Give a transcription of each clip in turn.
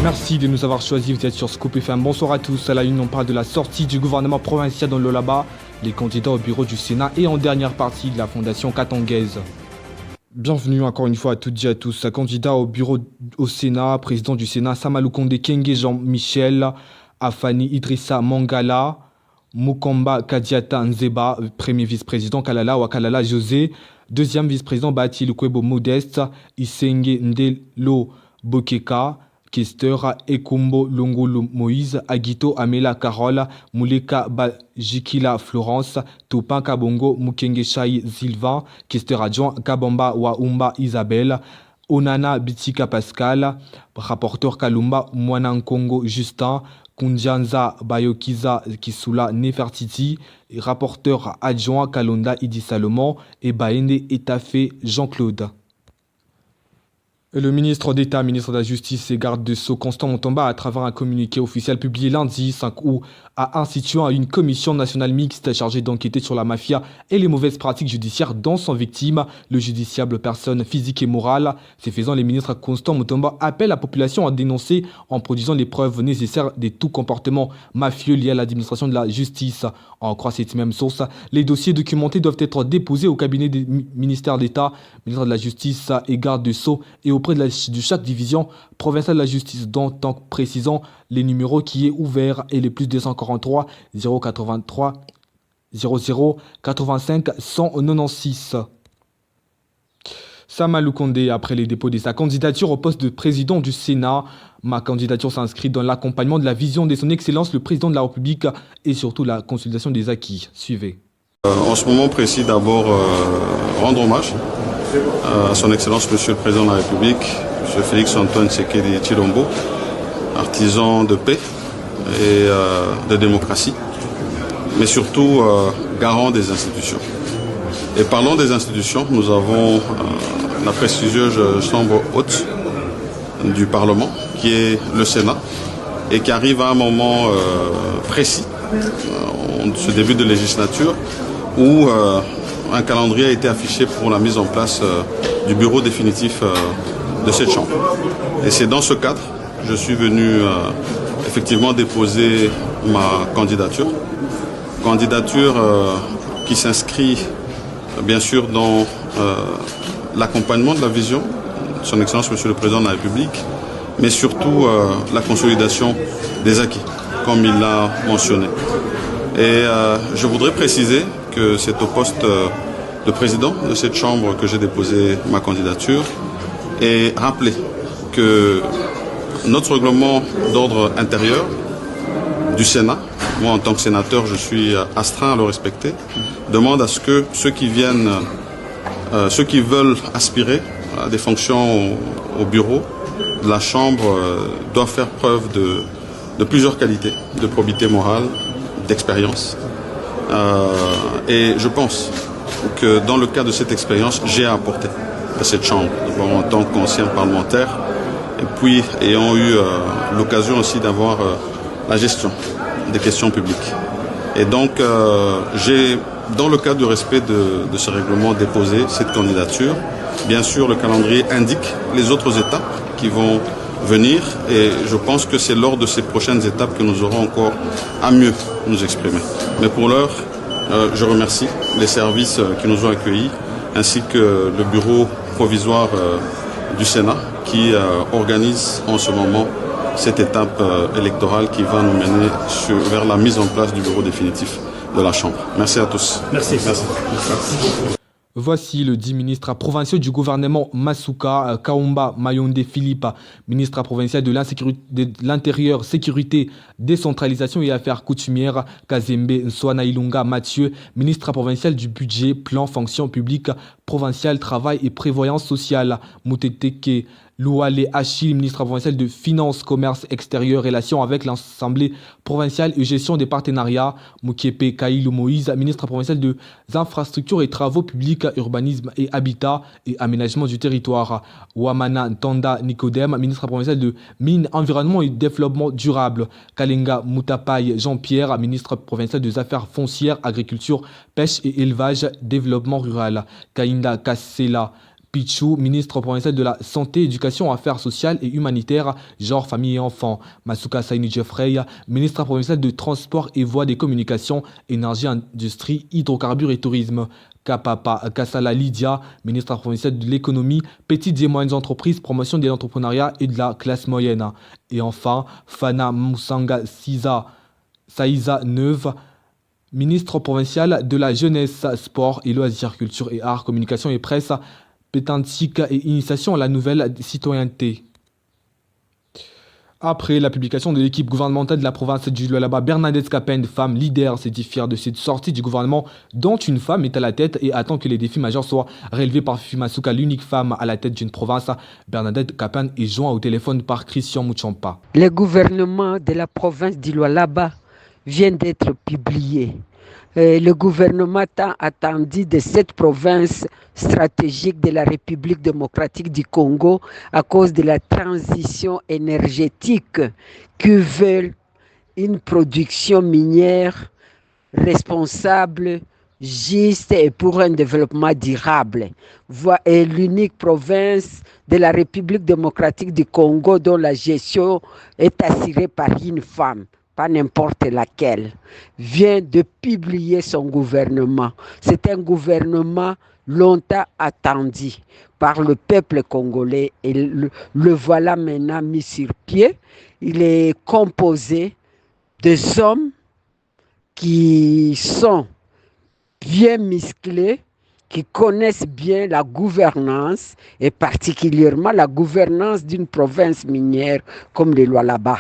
Merci de nous avoir choisis, vous êtes sur Scoop FM. Bonsoir à tous. À la une, on parle de la sortie du gouvernement provincial dans le Lolaba, les candidats au bureau du Sénat et en dernière partie de la Fondation Katangaise. Bienvenue encore une fois à toutes et à tous. Candidat au bureau au Sénat, président du Sénat, Samalou Kondé Kenge Jean-Michel, Afani Idrissa Mangala, Mukamba Kadiata Nzeba, premier vice-président Kalala Wakalala José, deuxième vice-président Bati Lukwebo Modeste, Isenge Ndelo Bokeka, Kester Ekumbo Longolo Moïse, Agito Amela Carole, Muleka Bajikila Florence, Topin Kabongo Mukenge Shai Sylvain, Kester adjoint Kabamba Waumba Isabelle, Onana Bitika Pascal, rapporteur Kalumba Mwanankongo Justin, Kunjanza Bayokiza Kisula Nefertiti, rapporteur adjoint Kalonda Idi Salomon et Baende Etafé Jean-Claude. Le ministre d'État, ministre de la Justice et garde de Sceaux, Constant Montamba, à travers un communiqué officiel publié lundi 5 août, a institué une commission nationale mixte chargée d'enquêter sur la mafia et les mauvaises pratiques judiciaires dont sont victimes le justiciable personne physique et morale. Ce faisant, les ministres Constant Montamba appellent la population à dénoncer en produisant les preuves nécessaires de tout comportement mafieux lié à l'administration de la justice. En croit cette même source, les dossiers documentés doivent être déposés au cabinet des ministères d'État, ministre de la Justice et garde de Sceaux et auprès de chaque division provinciale de la justice, dont en précisant les numéros qui est ouvert et les plus 243 083 00 85 196. Samalou Kondé, après les dépôts de sa candidature au poste de président du Sénat, ma candidature s'inscrit dans l'accompagnement de la vision de son Excellence le Président de la République et surtout la consolidation des acquis. Suivez. En ce moment précis, d'abord rendre hommage à son Excellence Monsieur le Président de la République, M. Félix-Antoine Tshisekedi Tshilombo, artisan de paix et de démocratie, mais surtout garant des institutions. Et parlons des institutions, nous avons la prestigieuse chambre haute du Parlement, qui est le Sénat, et qui arrive à un moment précis, ce début de législature, où un calendrier a été affiché pour la mise en place du bureau définitif de cette chambre. Et c'est dans ce cadre que je suis venu effectivement déposer ma candidature. Candidature qui s'inscrit bien sûr dans l'accompagnement de la vision de son Excellence Monsieur le Président de la République, mais surtout la consolidation des acquis, comme il l'a mentionné. Et je voudrais préciser que c'est au poste de président de cette chambre que j'ai déposé ma candidature et rappeler que notre règlement d'ordre intérieur du Sénat, moi en tant que sénateur je suis astreint à le respecter, demande à ce que ceux qui veulent aspirer à des fonctions au bureau de la chambre doivent faire preuve de plusieurs qualités, de probité morale, d'expérience. Et je pense que dans le cadre de cette expérience, j'ai apporté à cette chambre, en tant qu'ancien parlementaire, et puis ayant eu l'occasion aussi d'avoir la gestion des questions publiques. Et donc, j'ai, dans le cadre du respect de ce règlement, déposé cette candidature. Bien sûr, le calendrier indique les autres étapes qui vont venir, et je pense que c'est lors de ces prochaines étapes que nous aurons encore à mieux nous exprimer. Mais pour l'heure, je remercie les services qui nous ont accueillis, ainsi que le bureau provisoire du Sénat qui organise en ce moment cette étape électorale qui va nous mener vers la mise en place du bureau définitif de la Chambre. Merci à tous. Merci. Voici le 10 ministre provincial du gouvernement Masuka, Kaumba Mayonde Philippe, ministre provincial de l'Intérieur, Sécurité, Décentralisation et Affaires coutumières, Kazembe Nswana Ilunga Mathieu, ministre provincial du Budget, Plan, Fonction publique, Provincial, Travail et Prévoyance sociale, Muteteke Louale Achille, ministre provincial de Finances, Commerce extérieur, Relations avec l'Assemblée provinciale et Gestion des partenariats, Mukepe Kailou Moïse, ministre provincial des Infrastructures et Travaux publics, Urbanisme et Habitat et Aménagement du territoire, Wamana Ntanda Nicodème, ministre provincial de Mines, Environnement et Développement durable, Kalenga Moutapaï Jean-Pierre, ministre provincial des Affaires foncières, Agriculture, Pêche et Élevage, Développement rural, Kainda Kassela Pichou, ministre provincial de la Santé, Éducation, Affaires sociales et humanitaires, genre, famille et enfants. Masuka Saini Jeffrey, ministre provincial de Transport et Voies des Communications, Énergie, Industrie, Hydrocarbures et Tourisme. Kapapa Kassala Lydia, ministre provincial de l'économie, petites et moyennes entreprises, promotion de l'entrepreneuriat et de la classe moyenne. Et enfin, Fana Moussanga Saïza Neuve, ministre provincial de la jeunesse, sport et loisirs, culture et arts, communication et presse, pétantique et initiation à la nouvelle citoyenneté. Après la publication de l'équipe gouvernementale de la province du Lualaba, Bernadette Capen, femme leader, s'est dit fière de cette sortie du gouvernement dont une femme est à la tête et attend que les défis majeurs soient relevés par Fimasuka, l'unique femme à la tête d'une province. Bernadette Capen est jointe au téléphone par Christian Mouchampa. Le gouvernement de la province du Lualaba vient d'être publié. Le gouvernement tant attendu de cette province stratégique de la République démocratique du Congo à cause de la transition énergétique qui veut une production minière responsable, juste et pour un développement durable. Et l'unique province de la République démocratique du Congo dont la gestion est assurée par une femme, pas n'importe laquelle, vient de publier son gouvernement. C'est un gouvernement longtemps attendu par le peuple congolais et le voilà maintenant mis sur pied. Il est composé des hommes qui sont bien musclés, qui connaissent bien la gouvernance et particulièrement la gouvernance d'une province minière comme le Lualaba.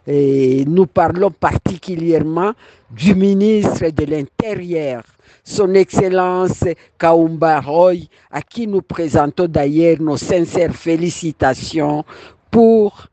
Et nous parlons particulièrement du ministre de l'Intérieur, son Excellence Kaumba Roy, à qui nous présentons d'ailleurs nos sincères félicitations pour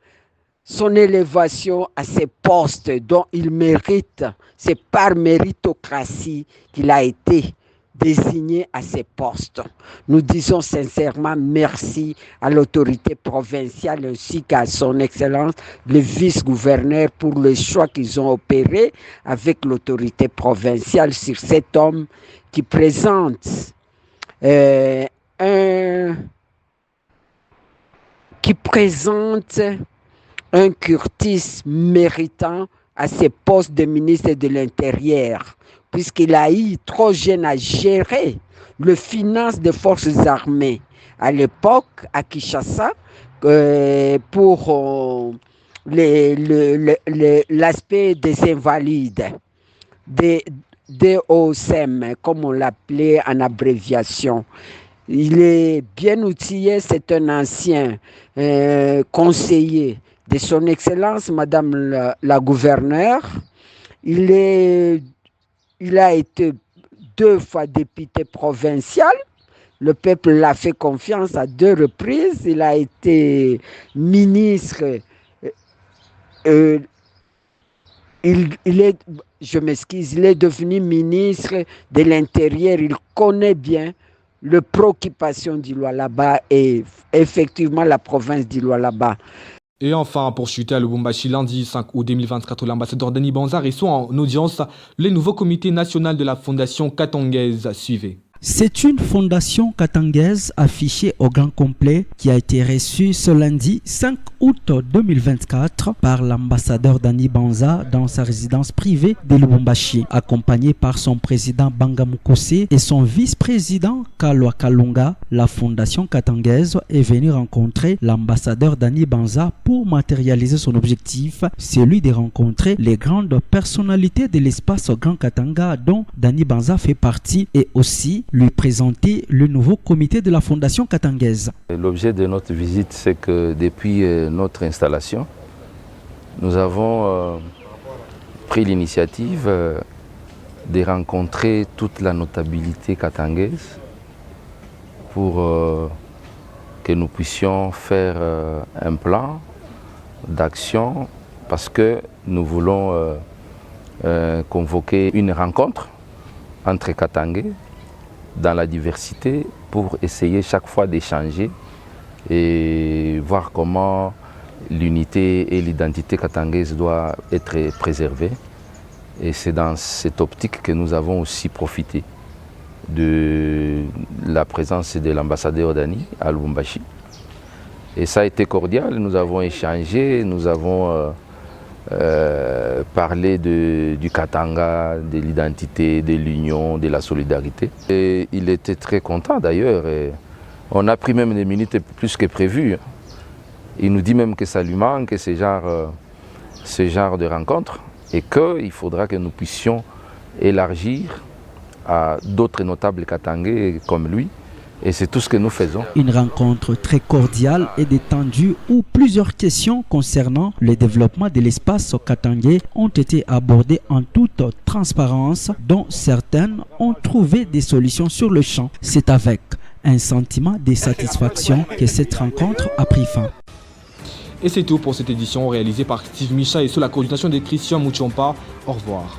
son élévation à ces postes dont il mérite. C'est par méritocratie qu'il a été désigné à ces postes. Nous disons sincèrement merci à l'autorité provinciale ainsi qu'à son Excellence le vice-gouverneur pour le choix qu'ils ont opéré avec l'autorité provinciale sur cet homme qui présente un curtis méritant à ses postes de ministre de l'Intérieur, puisqu'il a eu trop jeune à gérer le finance des forces armées. À l'époque, à Kinshasa, pour l'aspect des invalides, des DOSM, comme on l'appelait en abréviation. Il est bien outillé, c'est un ancien conseiller de son Excellence, Madame la gouverneure. Il a été 2 fois député provincial. Le peuple l'a fait confiance à 2 reprises. Il a été ministre. Il est devenu ministre de l'Intérieur. Il connaît bien les préoccupations du Lualaba et effectivement la province du Lualaba. Et enfin, pour chuter à Lubumbashi, lundi 5 août 2024, l'ambassadeur Denis Banza reçoit en audience le nouveau comité national de la Fondation Katongaise. Suivez. C'est une fondation katangaise affichée au grand complet qui a été reçue ce lundi 5 août 2024 par l'ambassadeur Denis Banza dans sa résidence privée de Lubumbashi, accompagné par son président Banga Mukose et son vice-président Kalwa Kalunga. La fondation katangaise est venue rencontrer l'ambassadeur Denis Banza pour matérialiser son objectif, celui de rencontrer les grandes personnalités de l'espace Grand Katanga dont Denis Banza fait partie et aussi lui présenter le nouveau comité de la Fondation katangaise. L'objet de notre visite, c'est que depuis notre installation, nous avons pris l'initiative de rencontrer toute la notabilité katangaise pour que nous puissions faire un plan d'action parce que nous voulons convoquer une rencontre entre Katangais dans la diversité pour essayer chaque fois d'échanger et voir comment l'unité et l'identité katangaise doivent être préservées. Et c'est dans cette optique que nous avons aussi profité de la présence de l'ambassadeur Dani à Lubumbashi. Et ça a été cordial, nous avons échangé, nous avons parlé du Katanga, de l'identité, de l'union, de la solidarité. Et il était très content d'ailleurs. On a pris même des minutes plus que prévu. Il nous dit même que ça lui manque, ce genre de rencontre, et qu'il faudra que nous puissions élargir à d'autres notables katangais comme lui. Et c'est tout ce que nous faisons. Une rencontre très cordiale et détendue où plusieurs questions concernant le développement de l'espace katangais ont été abordées en toute transparence, dont certaines ont trouvé des solutions sur le champ. C'est avec un sentiment de satisfaction que cette rencontre a pris fin. Et c'est tout pour cette édition réalisée par Steve Micha et sous la coordination de Christian Mouchompa. Au revoir.